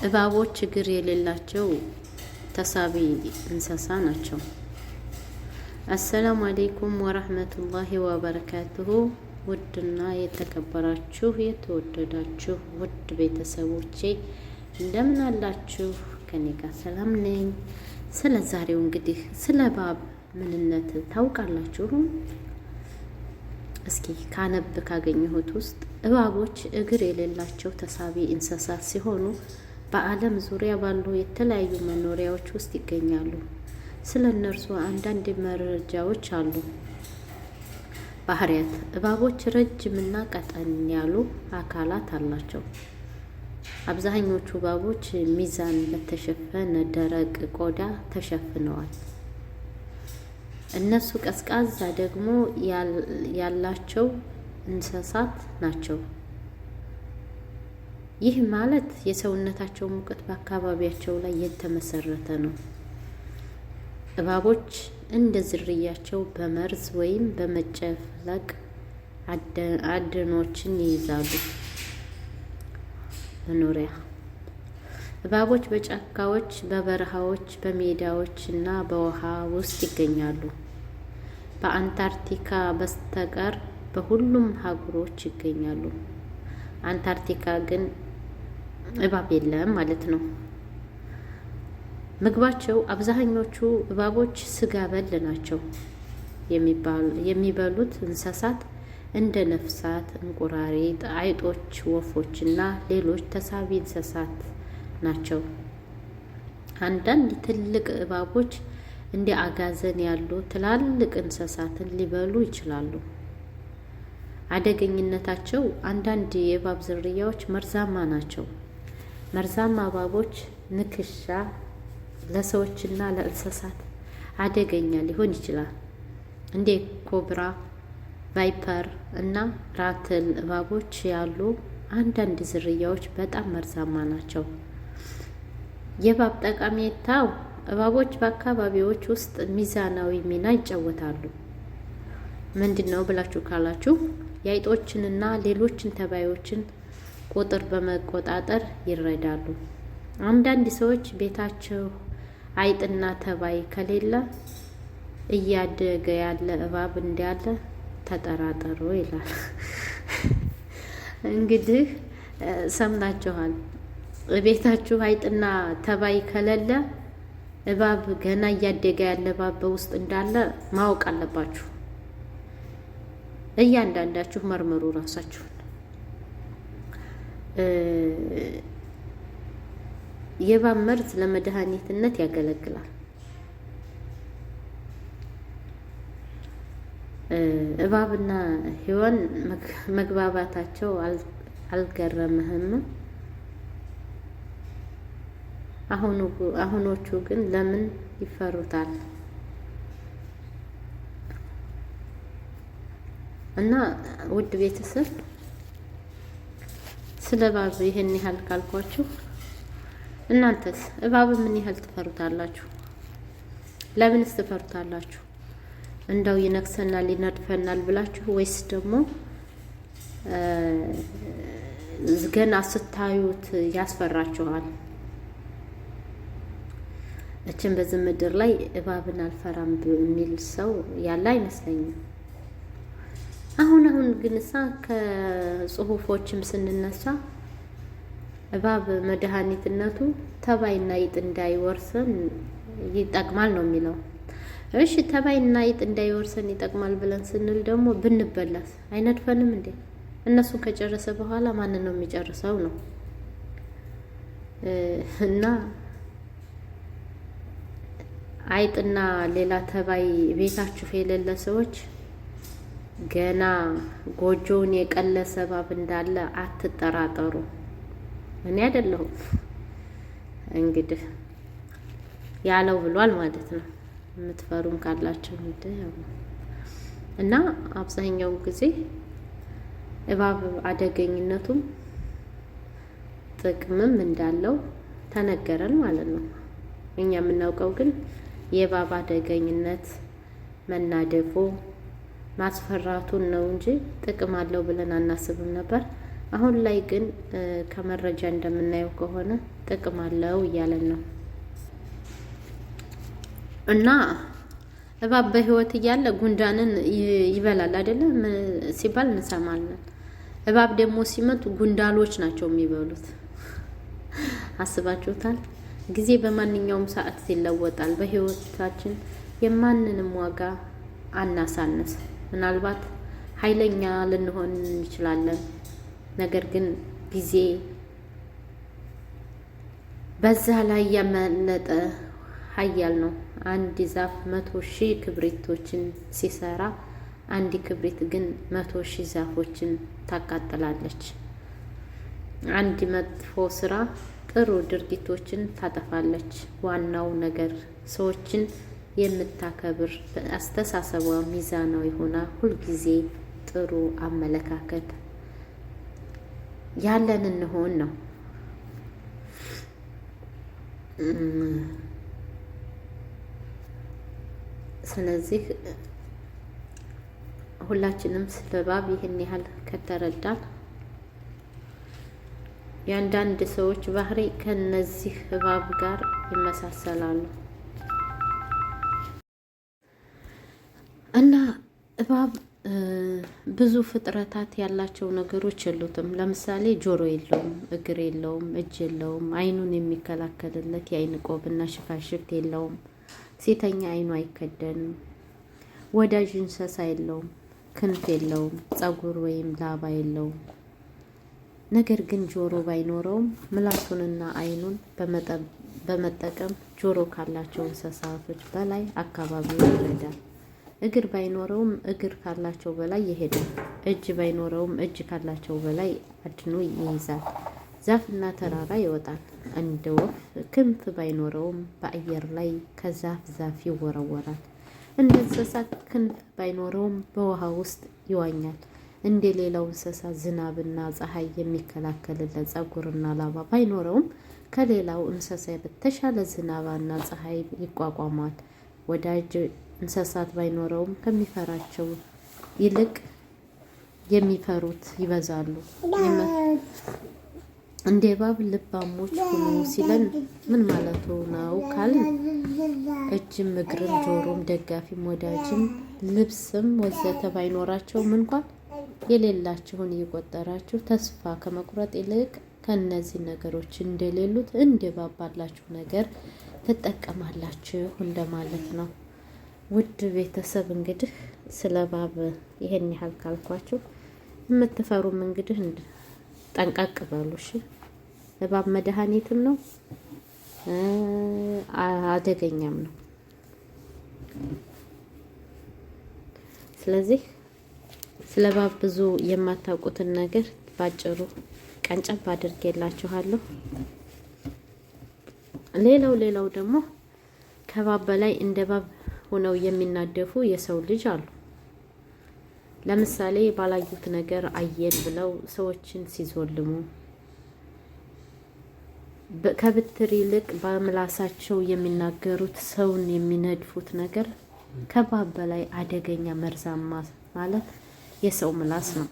እባቦች እግር የሌላቸው ተሳቢ እንስሳ ናቸው። አሰላሙ አሌይኩም ወራህመቱላሂ ወበረካቱሁ። ውድና የተከበራችሁ የተወደዳችሁ ውድ ቤተሰቦቼ እንደምን አላችሁ? ከኔ ጋር ሰላም ነኝ። ስለ ዛሬው እንግዲህ ስለ እባብ ምንነት ታውቃላችሁ? እስኪ ካነብ ካገኘሁት ውስጥ እባቦች እግር የሌላቸው ተሳቢ እንስሳት ሲሆኑ በዓለም ዙሪያ ባሉ የተለያዩ መኖሪያዎች ውስጥ ይገኛሉ። ስለ እነርሱ አንዳንድ መረጃዎች አሉ። ባህሪያት: እባቦች ረጅምና ቀጠን ያሉ አካላት አላቸው። አብዛኞቹ እባቦች ሚዛን በተሸፈነ ደረቅ ቆዳ ተሸፍነዋል። እነሱ ቀዝቃዛ ደግሞ ያላቸው እንስሳት ናቸው። ይህ ማለት የሰውነታቸው ሙቀት በአካባቢያቸው ላይ የተመሰረተ ነው። እባቦች እንደ ዝርያቸው በመርዝ ወይም በመጨፍለቅ አደኖችን ይይዛሉ። መኖሪያ: እባቦች በጫካዎች፣ በበረሃዎች፣ በሜዳዎች እና በውሃ ውስጥ ይገኛሉ። በአንታርክቲካ በስተቀር በሁሉም ሀገሮች ይገኛሉ። አንታርክቲካ ግን እባብ የለም ማለት ነው። ምግባቸው: አብዛኞቹ እባቦች ስጋ በል ናቸው። የሚበሉት እንስሳት እንደ ነፍሳት፣ እንቁራሪት፣ አይጦች፣ ወፎች እና ሌሎች ተሳቢ እንስሳት ናቸው። አንዳንድ ትልቅ እባቦች እንደ አጋዘን ያሉ ትላልቅ እንስሳትን ሊበሉ ይችላሉ። አደገኝነታቸው: አንዳንድ የእባብ ዝርያዎች መርዛማ ናቸው። መርዛማ እባቦች ንክሻ ለሰዎችና ለእንስሳት አደገኛ ሊሆን ይችላል። እንደ ኮብራ፣ ቫይፐር እና ራትል እባቦች ያሉ አንዳንድ ዝርያዎች በጣም መርዛማ ናቸው። የእባብ ጠቀሜታው: እባቦች በአካባቢዎች ውስጥ ሚዛናዊ ሚና ይጫወታሉ። ምንድን ነው ብላችሁ ካላችሁ የአይጦችንና ሌሎችን ተባዮችን ቁጥር በመቆጣጠር ይረዳሉ። አንዳንድ ሰዎች ቤታቸው አይጥና ተባይ ከሌለ እያደገ ያለ እባብ እንዳለ ተጠራጠሩ ይላል። እንግዲህ ሰምታችኋል። ቤታችሁ አይጥና ተባይ ከሌለ እባብ ገና እያደገ ያለ እባብ በውስጥ እንዳለ ማወቅ አለባችሁ። እያንዳንዳችሁ መርምሩ ራሳችሁን። የእባብ መርዝ ለመድኃኒትነት ያገለግላል። እባብና ሔዋን መግባባታቸው አልገረምህም? አሁኖቹ ግን ለምን ይፈሩታል? እና ውድ ቤተሰብ ስለ እባብ ይህን ያህል ካልኳችሁ፣ እናንተስ እባብ ምን ያህል ትፈሩታላችሁ? ለምንስ ትፈሩታላችሁ? እንደው ይነክሰናል ይነድፈናል ብላችሁ ወይስ ደግሞ ገና ስታዩት ያስፈራችኋል? እችን በዚህ ምድር ላይ እባብን አልፈራም የሚል ሰው ያለ አይመስለኝም። አሁን ግን ከጽሁፎችም ስንነሳ እባብ መድኃኒትነቱ ተባይና አይጥ እንዳይወርሰን ይጠቅማል ነው የሚለው። እሺ ተባይና አይጥ እንዳይወርሰን ይጠቅማል ብለን ስንል ደግሞ ብንበላስ አይነድፈንም እንዴ? እነሱን ከጨረሰ በኋላ ማንን ነው የሚጨርሰው ነው? እና አይጥና ሌላ ተባይ ቤታችሁ የሌለ ሰዎች ገና ጎጆውን የቀለሰ እባብ እንዳለ አትጠራጠሩ። እኔ አይደለሁም እንግዲህ ያለው ብሏል ማለት ነው። የምትፈሩም ካላችሁ እና አብዛኛውን ጊዜ እባብ አደገኝነቱም ጥቅምም እንዳለው ተነገረን ማለት ነው። እኛ የምናውቀው ግን የእባብ አደገኝነት መናደፉ ማስፈራቱን ነው እንጂ ጥቅም አለው ብለን አናስብም ነበር። አሁን ላይ ግን ከመረጃ እንደምናየው ከሆነ ጥቅም አለው እያለን ነው። እና እባብ በህይወት እያለ ጉንዳንን ይበላል አይደለም ሲባል እንሰማለን። እባብ ደግሞ ሲመጡ ጉንዳሎች ናቸው የሚበሉት። አስባችሁታል? ጊዜ በማንኛውም ሰዓት ይለወጣል። በህይወታችን የማንንም ዋጋ አናሳንስ። ምናልባት ኃይለኛ ልንሆን እንችላለን። ነገር ግን ጊዜ በዛ ላይ ያመለጠ ኃያል ነው። አንድ ዛፍ 100,000 ክብሪቶችን ሲሰራ አንድ ክብሪት ግን 100,000 ዛፎችን ታቃጥላለች። አንድ መጥፎ ስራ ጥሩ ድርጊቶችን ታጠፋለች። ዋናው ነገር ሰዎችን የምታከብር አስተሳሰቧ ሚዛናዊ ሆና ሁልጊዜ ጥሩ አመለካከት ያለን እንሆን ነው። ስለዚህ ሁላችንም ስለ እባብ ይህን ያህል ከተረዳን የአንዳንድ ሰዎች ባህሪ ከነዚህ እባብ ጋር ይመሳሰላሉ እና እባብ ብዙ ፍጥረታት ያላቸው ነገሮች የሉትም። ለምሳሌ ጆሮ የለውም፣ እግር የለውም፣ እጅ የለውም፣ አይኑን የሚከላከልለት የአይን ቆብና ሽፋሽፍት የለውም፣ ሴተኛ አይኑ አይከደንም፣ ወዳጅ እንስሳ የለውም፣ ክንፍ የለውም፣ ፀጉር ወይም ላባ የለውም። ነገር ግን ጆሮ ባይኖረውም ምላሱንና አይኑን በመጠቀም ጆሮ ካላቸው እንስሳቶች በላይ አካባቢውን ይረዳል። እግር ባይኖረውም እግር ካላቸው በላይ ይሄዳል። እጅ ባይኖረውም እጅ ካላቸው በላይ አድኖ ይይዛል። ዛፍና ተራራ ይወጣል። እንደ ወፍ ክንፍ ባይኖረውም በአየር ላይ ከዛፍ ዛፍ ይወረወራል። እንደ እንስሳት ክንፍ ባይኖረውም በውሃ ውስጥ ይዋኛል። እንደ ሌላው እንስሳ ዝናብና ፀሐይ የሚከላከልለት ፀጉርና ላባ ባይኖረውም ከሌላው እንስሳ በተሻለ ዝናብና ፀሐይ ይቋቋማል። ወዳጅ እንስሳት ባይኖረውም ከሚፈራቸው ይልቅ የሚፈሩት ይበዛሉ። እንደ እባብ ልባሞች ሁኑ ሲለን ምን ማለቱ ነው ካልን እጅም እግርም ጆሮም ደጋፊም ወዳጅም ልብስም ወዘተ ባይኖራቸውም እንኳን የሌላችሁን እየቆጠራችሁ ተስፋ ከመቁረጥ ይልቅ ከነዚህ ነገሮች እንደሌሉት እንደ እባብ ባላችሁ ነገር ትጠቀማላችሁ እንደማለት ነው። ውድ ቤተሰብ እንግዲህ ስለ እባብ ይሄን ያህል ካልኳችሁ የምትፈሩም እንግዲህ ጠንቀቅ በሉ እሺ። እባብ መድኃኒትም ነው አደገኛም ነው። ስለዚህ ስለ እባብ ብዙ የማታውቁትን ነገር ባጭሩ ቀንጨብ አድርጌላችኋለሁ። ሌላው ደግሞ ከእባብ በላይ እንደ እባብ ሆነው የሚናደፉ የሰው ልጅ አሉ። ለምሳሌ ባላዩት ነገር አየን ብለው ሰዎችን ሲዞልሙ፣ ከብትር ይልቅ በምላሳቸው የሚናገሩት ሰውን የሚነድፉት ነገር ከእባብ በላይ አደገኛ መርዛማ ማለት የሰው ምላስ ነው።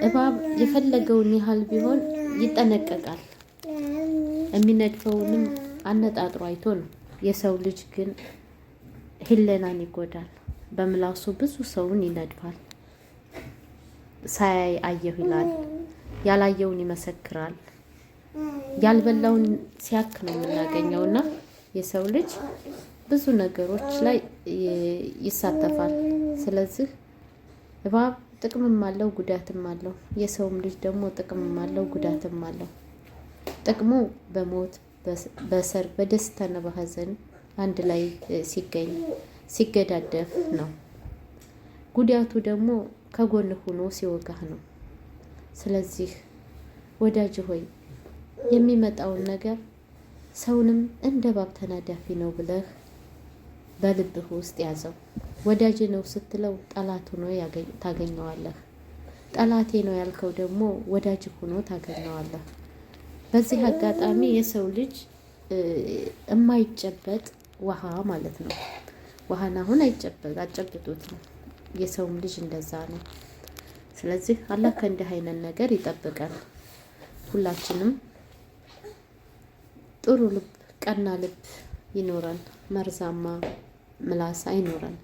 እባብ የፈለገውን ያህል ቢሆን ይጠነቀቃል። የሚነድፈውንም አነጣጥሮ አይቶ ነው። የሰው ልጅ ግን ህሊናን ይጎዳል። በምላሱ ብዙ ሰውን ይነድፋል። ሳያይ አየሁ ይላል፣ ያላየውን ይመሰክራል። ያልበላውን ሲያክ ነው የምናገኘውና የሰው ልጅ ብዙ ነገሮች ላይ ይሳተፋል። ስለዚህ እባብ ጥቅምም አለው ጉዳትም አለው። የሰውም ልጅ ደግሞ ጥቅምም አለው ጉዳትም አለው። ጥቅሙ በሞት በሰርግ በደስታና በሀዘን አንድ ላይ ሲገኝ ሲገዳደፍ ነው። ጉዳቱ ደግሞ ከጎን ሆኖ ሲወጋህ ነው። ስለዚህ ወዳጅ ሆይ የሚመጣውን ነገር ሰውንም እንደ እባብ ተናዳፊ ነው ብለህ በልብህ ውስጥ ያዘው። ወዳጅ ነው ስትለው ጠላት ሆኖ ታገኘዋለህ። ጠላቴ ነው ያልከው ደግሞ ወዳጅ ሆኖ ታገኘዋለህ። በዚህ አጋጣሚ የሰው ልጅ የማይጨበጥ ውሃ ማለት ነው። ውሃን አሁን አጨብጡት ነው። የሰውም ልጅ እንደዛ ነው። ስለዚህ አላህ ከእንዲህ አይነት ነገር ይጠብቀን። ሁላችንም ጥሩ ልብ ቀና ልብ ይኖረን፣ መርዛማ ምላስ አይኖረን።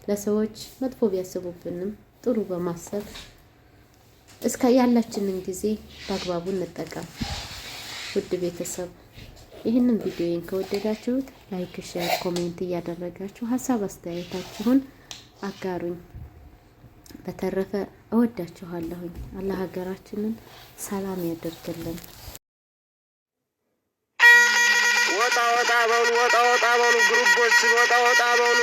ለሰዎች መጥፎ ቢያስቡብንም ጥሩ በማሰብ እስከ ያላችንን ጊዜ በአግባቡ እንጠቀም። ውድ ቤተሰብ ይህንን ቪዲዮን ከወደዳችሁት ላይክ፣ ሼር፣ ኮሜንት እያደረጋችሁ ሀሳብ አስተያየታችሁን አጋሩኝ። በተረፈ እወዳችኋለሁኝ። አላህ ሀገራችንን ሰላም ያደርግልን። ወጣ ወጣ በሉ ግሩቦች ወጣ ወጣ በሉ